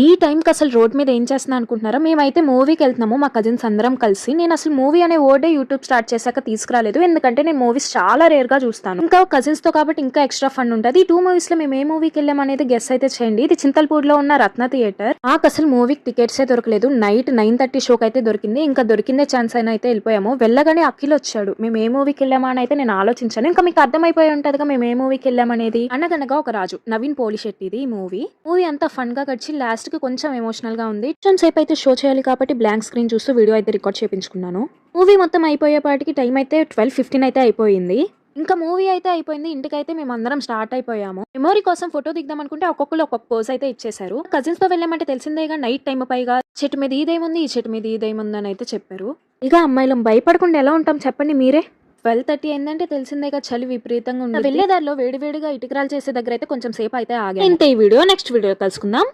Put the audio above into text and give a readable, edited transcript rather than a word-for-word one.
ఈ టైంకి అసలు రోడ్ మీద ఏం చేస్తున్నా అనుకుంటున్నారా? మేమైతే మూవీకి వెళ్తున్నాము మా కజిన్స్ అందరం కలిసి. నేను అసలు మూవీ అనే వర్డే యూట్యూబ్ స్టార్ట్ చేశాక తీసుకురాలేదు. ఎందుకంటే నేను మూవీస్ చాలా రేర్ గా చూస్తాను. ఇంకా కజిన్స్ తో కాబట్టి ఇంకా ఎక్స్ట్రా ఫన్ ఉంటుంది. ఈ 2 మూవీస్ లో మేము ఏ మూవీకి వెళ్ళాం అనేది గెస్ అయితే చేయండి. ఇది చింతల్పూర్ లో ఉన్న రత్న థియేటర్. నాకు అసలు మూవీకి టికెట్సే దొరకలేదు. నైట్ 9:30 షోకి అయితే దొరికింది. ఇంకా దొరికిందే ఛాన్స్ అయినా అయితే వెళ్ళిపోయాము. వెళ్ళగానే అఖిల్ వచ్చాడు. మేము ఏ మూవీకి వెళ్ళామా అని అయితే నేను ఆలోచించాను. ఇంకా మీకు అర్థమైపోయి ఉంటదిగా మేము ఏ మూవీకి వెళ్ళామనేది. అనగనగా ఒక రాజు, నవీన్ పోలిశెట్టిది ఈ మూవీ అంతా ఫన్ గా గడిచి లాస్ట్ కి కొంచెం ఎమోషనల్ గా ఉంది. కొంచెం సేపు అయితే షో చేయాలి కాబట్టి బ్లాంక్ స్క్రీన్ చూస్తూ వీడియో అయితే రికార్డ్ చేయించుకున్నాను. మూవీ మొత్తం అయిపోయేపాటికి టైం అయితే 12:15 అయితే అయిపోయింది. ఇంకా మూవీ అయితే అయిపోయింది. ఇంటికైతే మేము అందరం స్టార్ట్ అయిపోయాము. మెమోరీ కోసం ఫోటో దిద్దాం అనుకుంటే ఒక్కొక్కరు ఒక్కొక్క పోజ్ అయితే ఇచ్చేసారు. కజిన్స్ తో వెళ్ళామంటే తెలిసిందేగా నైట్ టైం పైగా చెట్టు మీద ఇదేముంది ఈ చెట్టు మీద ఇదేముంది అని అయితే చెప్పారు. ఇక అమ్మాయిలం భయపడకుండా ఎలా ఉంటాం చెప్పండి మీరే. 12:30 అయిందంటే తెలిసిందేగా చలి విపరీతంగా ఉంది. వెళ్ళేదారిలో వేడివేడిగా ఇటుకరాలు చేసే దగ్గర అయితే కొంచెం సేపు అయితే ఆగాను. ఇంతే ఈ వీడియో నెక్స్ట్ వీడియో కలుసుకుందాం.